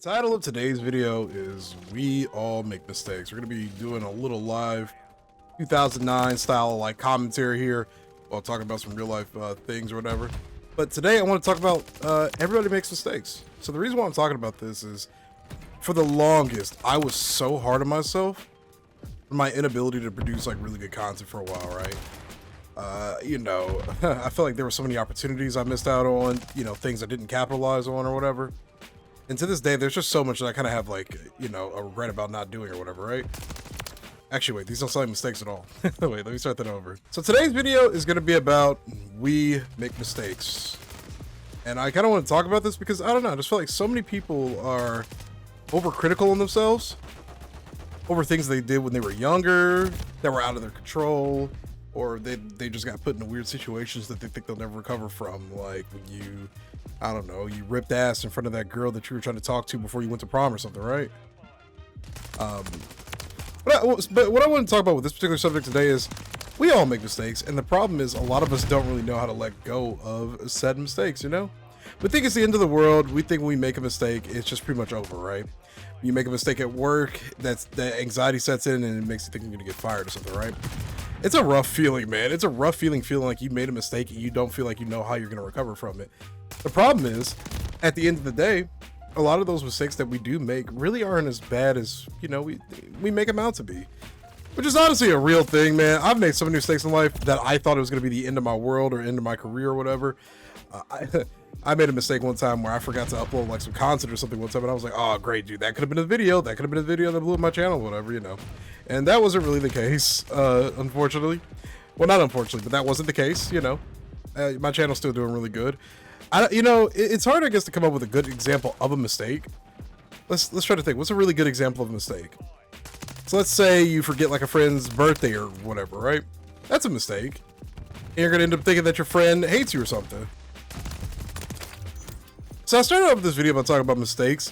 Title of today's video is We All Make Mistakes. We're going to be doing a little live 2009 style like commentary here while talking about some real life things or whatever. But today I want to talk about everybody makes mistakes. So the reason why I'm talking about this is for the longest, I was so hard on myself for my inability to produce like really good content for a while, right? I feel like there were so many opportunities I missed out on, things I didn't capitalize on or whatever. And to this day, there's just so much that I kind of have like, a regret about not doing or whatever, right? Actually, wait, these don't sound like mistakes at all. Wait, let me start that over. So today's video is going to be about we make mistakes. And I kind of want to talk about this because, I don't know, I just feel like so many people are overcritical on themselves over things they did when they were younger, that were out of their control, or they just got put into weird situations that they think they'll never recover from. Like when you, I don't know, you ripped ass in front of that girl that you were trying to talk to before you went to prom or something, right? But what I want to talk about with this particular subject today is we all make mistakes, and the problem is a lot of us don't really know how to let go of said mistakes, We think it's the end of the world. We think when we make a mistake, it's just pretty much over, right? You make a mistake at work, that anxiety sets in and it makes you think you're gonna get fired or something, right? It's a rough feeling, man. It's a rough feeling like you made a mistake and you don't feel like you know how you're gonna recover from it. The problem is, at the end of the day, a lot of those mistakes that we do make really aren't as bad as, we make them out to be. Which is honestly a real thing, man. I've made so many mistakes in life that I thought it was gonna be the end of my world or end of my career or whatever. I made a mistake one time where I forgot to upload like some content or something one time, and I was like, oh great, dude, that could have been a video. That could have been a video that blew up my channel, whatever, And that wasn't really the case, unfortunately. Well, not unfortunately, but that wasn't the case, My channel's still doing really good. It's hard, I guess, to come up with a good example of a mistake. Let's try to think. What's a really good example of a mistake? So let's say you forget like a friend's birthday or whatever, right? That's a mistake. And you're gonna end up thinking that your friend hates you or something. So I started off with this video about talking about mistakes,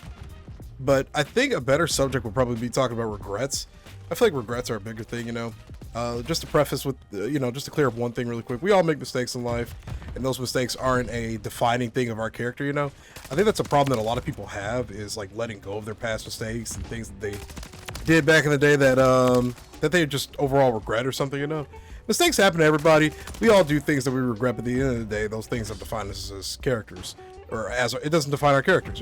but I think a better subject would probably be talking about regrets. I feel like regrets are a bigger thing, Just to preface with, just to clear up one thing really quick. We all make mistakes in life, and those mistakes aren't a defining thing of our character, I think that's a problem that a lot of people have, is like letting go of their past mistakes and things that they did back in the day that they just overall regret or something, Mistakes happen to everybody. We all do things that we regret, but at the end of the day, those things don't define us as characters. Or it doesn't define our characters,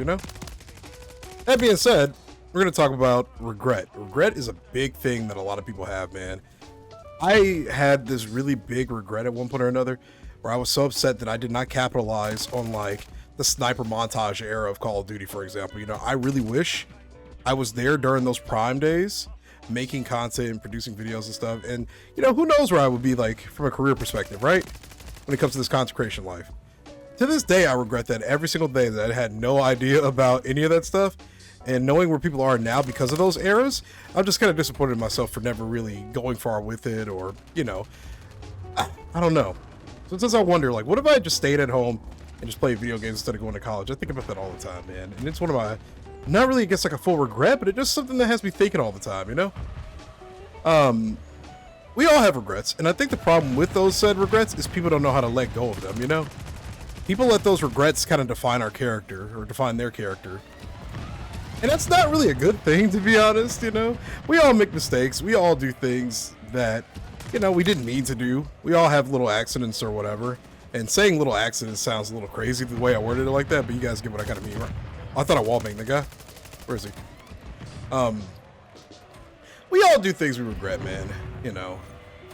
That being said, we're going to talk about regret. Regret is a big thing that a lot of people have, man. I had this really big regret at one point or another where I was so upset that I did not capitalize on like the sniper montage era of Call of Duty, for example. I really wish I was there during those prime days, making content and producing videos and stuff. And, who knows where I would be like from a career perspective, right? When it comes to this content creation life. To this day, I regret that every single day that I had no idea about any of that stuff. And knowing where people are now because of those eras, I'm just kind of disappointed in myself for never really going far with it, or, I don't know. Sometimes I wonder, like, what if I just stayed at home and just played video games instead of going to college? I think about that all the time, man. And it's one of my, not really, I guess, like a full regret, but it's just something that has me thinking all the time, We all have regrets, and I think the problem with those said regrets is people don't know how to let go of them, People let those regrets kind of define our character, or define their character. And that's not really a good thing, to be honest, We all make mistakes. We all do things that, we didn't mean to do. We all have little accidents or whatever. And saying little accidents sounds a little crazy the way I worded it like that, but you guys get what I kind of mean, right? I thought I wallbanged the guy. Where is he? We all do things we regret, man,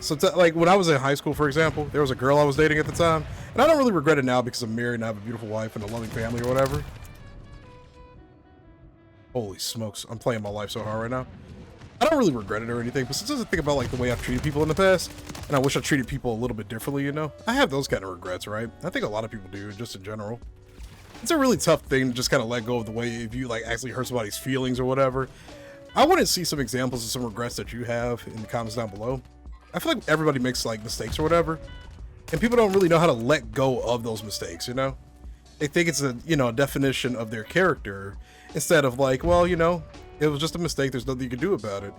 So like when I was in high school, for example, there was a girl I was dating at the time, and I don't really regret it now because I'm married and I have a beautiful wife and a loving family or whatever. Holy smokes, I'm playing my life so hard right now. I don't really regret it or anything, but sometimes I think about like the way I've treated people in the past, and I wish I treated people a little bit differently, I have those kind of regrets, right? I think a lot of people do, just in general. It's a really tough thing to just kind of let go of the way if you like actually hurt somebody's feelings or whatever. I want to see some examples of some regrets that you have in the comments down below. I feel like everybody makes like mistakes or whatever, and people don't really know how to let go of those mistakes, They think it's a, a definition of their character instead of like, well, it was just a mistake. There's nothing you can do about it.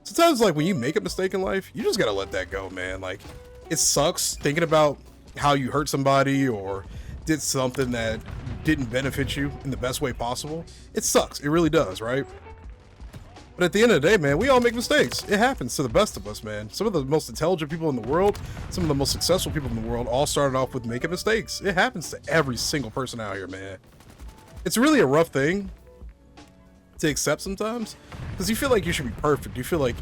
Sometimes like when you make a mistake in life, you just got to let that go, man. Like it sucks thinking about how you hurt somebody or did something that didn't benefit you in the best way possible, it sucks. It really does, right? But at the end of the day, man, we all make mistakes. It happens to the best of us, man. Some of the most intelligent people in the world, some of the most successful people in the world all started off with making mistakes. It happens to every single person out here, man. It's really a rough thing to accept sometimes, because you feel like you should be perfect. You feel like,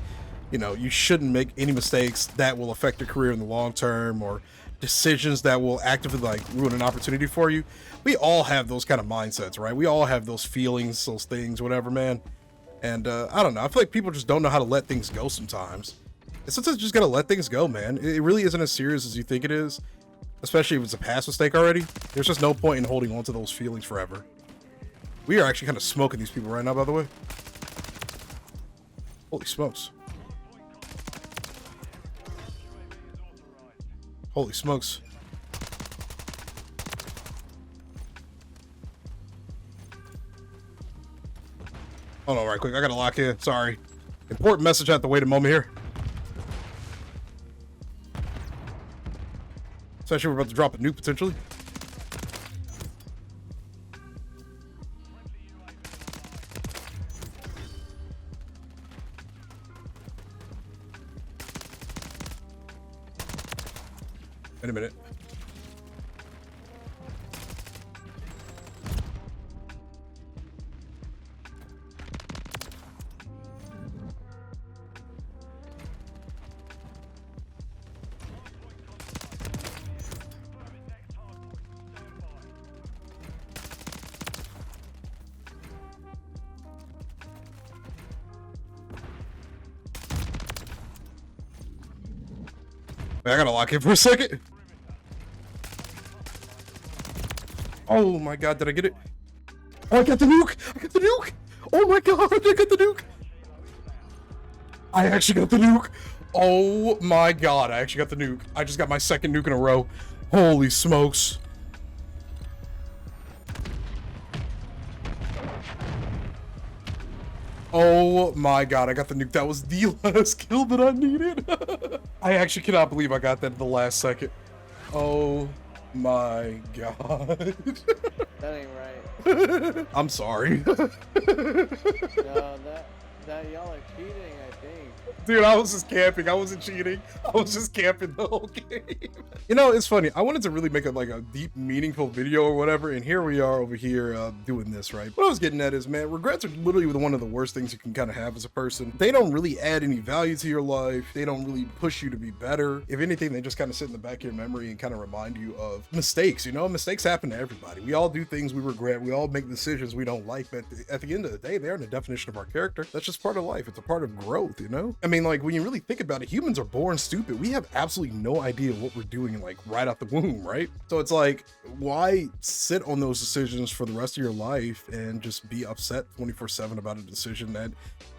you know, you shouldn't make any mistakes that will affect your career in the long term, or decisions that will actively like ruin an opportunity for you. We all have those kind of mindsets, right? We all have those feelings, those things, whatever, man. And I don't know, I feel like people just don't know how to let things go sometimes. And sometimes you just gotta let things go, man. It really isn't as serious as you think it is, especially if it's a past mistake already. There's just no point in holding on to those feelings forever. We are actually kind of smoking these people right now, by the way. Holy smokes. Holy smokes. Hold on right quick. I gotta lock in. Sorry. Important message. I have to wait a moment here. Especially we're about to drop a nuke potentially. Wait a minute. Wait, I gotta lock in for a second. Oh my god, did I get it? Oh, I got the nuke! I got the nuke! Oh my god, I got the nuke! I actually got the nuke! Oh my god, I actually got the nuke. I just got my second nuke in a row. Holy smokes. Oh my god, I got the nuke. That was the last kill that I needed. I actually cannot believe I got that at the last second. Oh my god. That ain't right. I'm sorry. No, that y'all are cheating, I think. Dude, I was just camping. I wasn't cheating. I was just camping the whole game. You know, it's funny. I wanted to really make a deep, meaningful video or whatever, and here we are over here doing this, right? What I was getting at is, man, regrets are literally one of the worst things you can kind of have as a person. They don't really add any value to your life. They don't really push you to be better. If anything, they just kind of sit in the back of your memory and kind of remind you of mistakes. You know, mistakes happen to everybody. We all do things we regret. We all make decisions we don't like, but at the end of the day, they're the definition of our character. That's just part of life. It's a part of growth, you know? I mean, like, when you really think about it, humans are born stupid. We have absolutely no idea what we're doing, like, right out the womb, right? So it's like, why sit on those decisions for the rest of your life and just be upset 24/7 about a decision that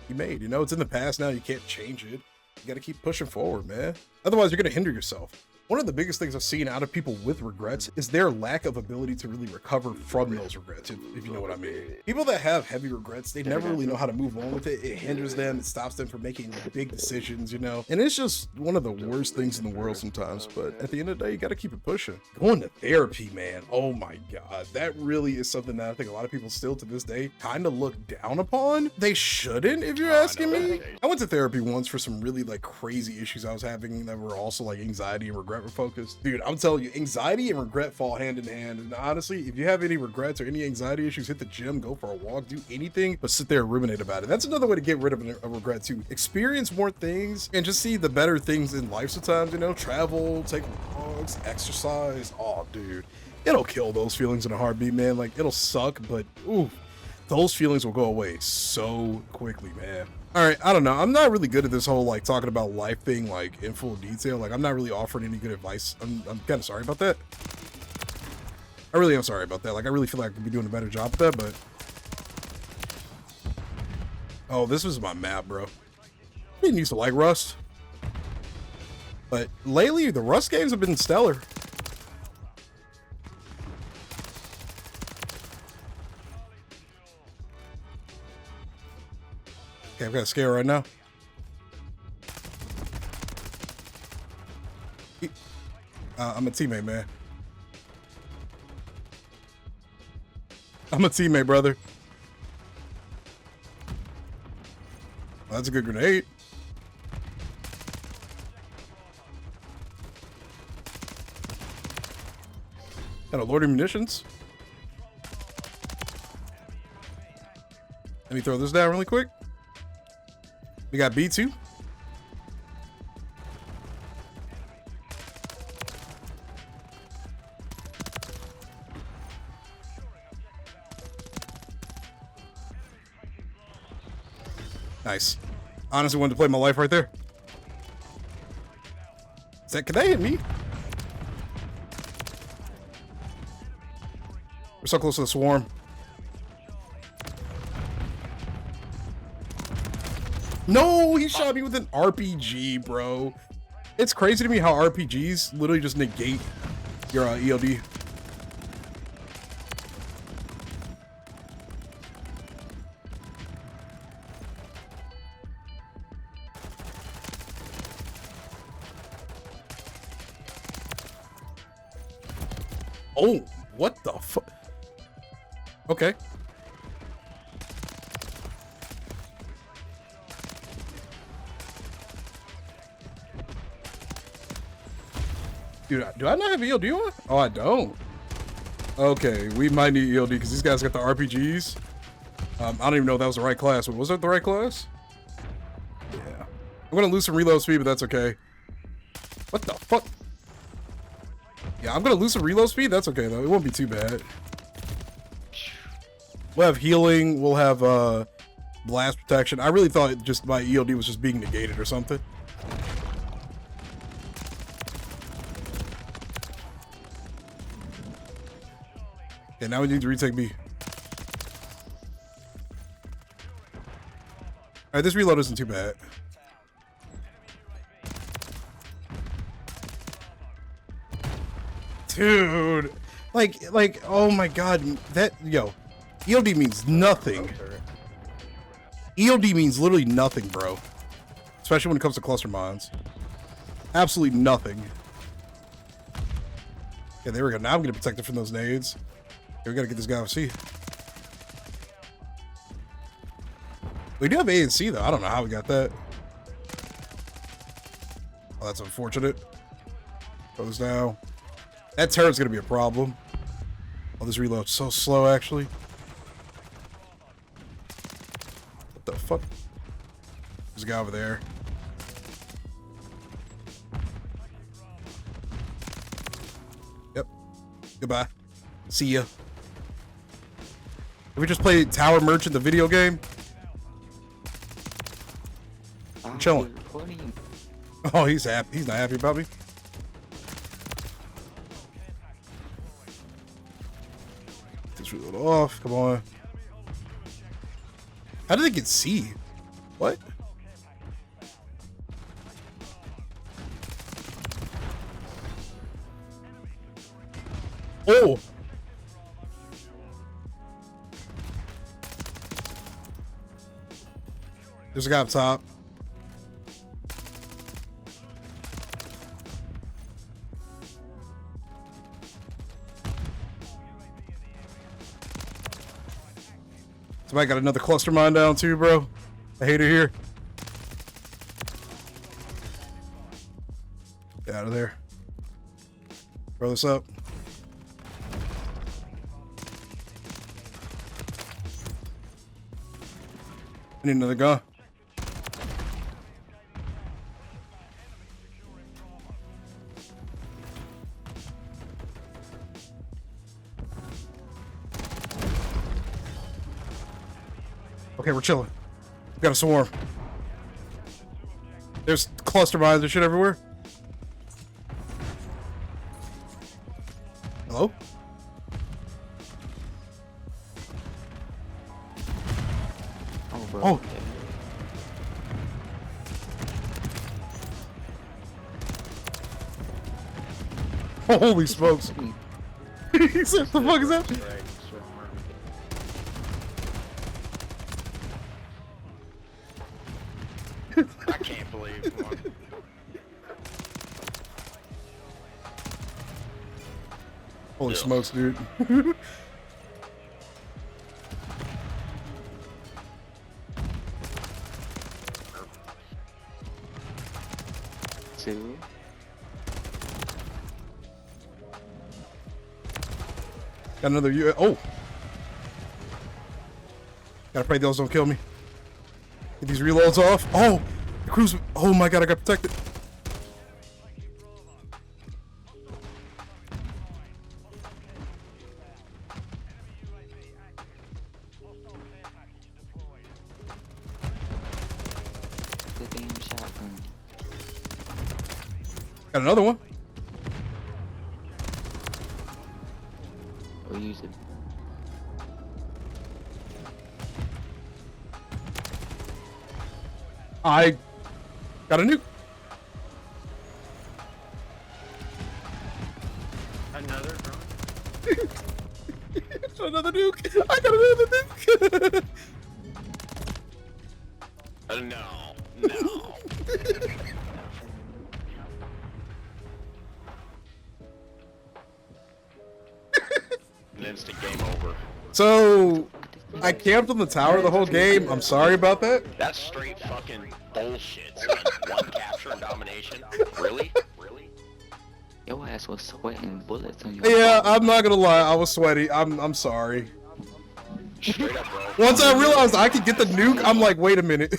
you made? You know, it's in the past now. You can't change it. You got to keep pushing forward, man. Otherwise, you're going to hinder yourself. One of the biggest things I've seen out of people with regrets is their lack of ability to really recover from those regrets, if you know what I mean. People that have heavy regrets, they never really know how to move on with it. It hinders them. It stops them from making big decisions, you know? And it's just one of the worst things in the world sometimes. But at the end of the day, you got to keep it pushing. Going to therapy, man. Oh my God. That really is something that I think a lot of people still to this day kind of look down upon. They shouldn't, if you're asking me. I went to therapy once for some really like crazy issues I was having that were also like anxiety and regret focused. Dude, I'm telling you, anxiety and regret fall hand in hand. And honestly, if you have any regrets or any anxiety issues, hit the gym, go for a walk, do anything but sit there and ruminate about it. That's another way to get rid of a regret too. Experience more things and just see the better things in life sometimes, you know, travel, take walks, exercise. Oh, dude, it'll kill those feelings in a heartbeat, man. Like, it'll suck, but ooh, those feelings will go away so quickly, man. All right, I don't know. I'm not really good at this whole like talking about life thing like in full detail. Like, I'm not really offering any good advice. I'm kind of sorry about that. I really am sorry about that. Like, I really feel like I could be doing a better job at that, but oh, this was my map, bro. I didn't used to like Rust, but lately the Rust games have been stellar. Okay, I've got a scare right now. I'm a teammate, man. I'm a teammate, brother. Well, that's a good grenade. Got a load of munitions. Let me throw this down really quick. We got B2. Nice. Honestly wanted to play my life right there. Is that, can they hit me? We're so close to the swarm. No, he shot me with an RPG, bro. It's crazy to me how RPGs literally just negate your ELD. Oh, what the fuck? Okay. Dude, do I not have ELD on? Oh, I don't. Okay, we might need ELD because these guys got the RPGs. I don't even know if that was the right class. Was that the right class? Yeah. I'm gonna lose some reload speed, but that's okay. What the fuck? Yeah, I'm gonna lose some reload speed. That's okay though. It won't be too bad. We'll have healing. We'll have blast protection. I really thought just my ELD was just being negated or something. Okay, now we need to retake B. Alright, this reload isn't too bad. Dude, like, oh my god, that, yo, ELD means nothing. ELD means literally nothing, bro. Especially when it comes to cluster mines. Absolutely nothing. Yeah, there we go. Now I'm gonna protect it from those nades. Okay, we gotta get this guy off C. We do have A and C though. I don't know how we got that. Oh, that's unfortunate. Goes down. That turret's gonna be a problem. Oh, this reload's so slow, actually. What the fuck? There's a guy over there. Yep. Goodbye. See ya. Have we just played Tower Merchant, the video game? I'm chilling. Oh, he's happy. He's not happy about me. This reload off. Come on. How did they get C? What? Oh! There's a guy up top. Somebody got another cluster mine down too, bro. I hate it here. Get out of there. Throw this up. I need another gun. Okay, we're chilling. We got a swarm. There's cluster mines and shit everywhere. Hello? Oh, bro. Oh. Holy smokes. He said, the fuck is that? I can't believe one. Holy smokes, dude. too. Got another U. Oh. Gotta pray those don't kill me. Get these reloads off. Oh, the cruise. Oh my god, I got protected. The damn shotgun. Got another one. Or use it. I got a nuke. Another drone? Another nuke. I got another nuke. No. An instant game over. So I camped on the tower the whole game. I'm sorry about that. That's straight fucking bullshit, son. One capture and domination? Really? Really? Your ass was sweating bullets on your Yeah, phone. I'm not gonna lie. I was sweaty. I'm sorry. Straight up, bro. Once I realized I could get the nuke, I'm like, wait a minute.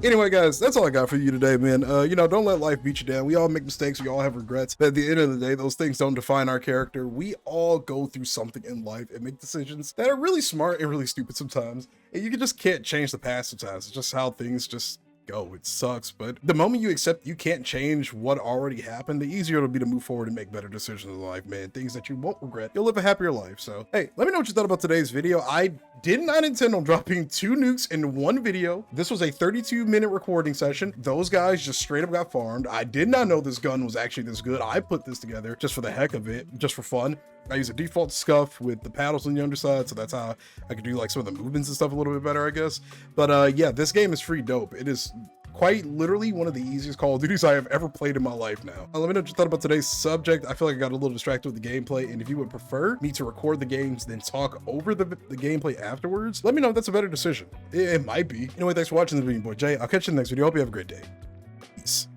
Anyway, guys, that's all I got for you today, man. You know, don't let life beat you down. We all make mistakes. We all have regrets. But at the end of the day, those things don't define our character. We all go through something in life and make decisions that are really smart and really stupid sometimes. And you just can't change the past sometimes. It's just how things just go. It sucks, but the moment you accept you can't change what already happened, the easier it'll be to move forward and make better decisions in life, man. Things that you won't regret. You'll live a happier life. So hey, let me know what you thought about today's video. I did not intend on dropping 2 nukes in one video. This was a 32-minute recording session. Those guys just straight up got farmed. I did not know this gun was actually this good. I put this together just for the heck of it, just for fun. I use a default SCUF with the paddles on the underside, so that's how I could do like some of the movements and stuff a little bit better, I guess. But yeah, this game is free dope. It is quite literally one of the easiest Call of Duties I have ever played in my life now. Let me know what you thought about today's subject. I feel like I got a little distracted with the gameplay, and if you would prefer me to record the games then talk over the gameplay afterwards, let me know if that's a better decision. It might be. Anyway, thanks for watching the video, boy Jay. I'll catch you in the next video. Hope you have a great day. Peace.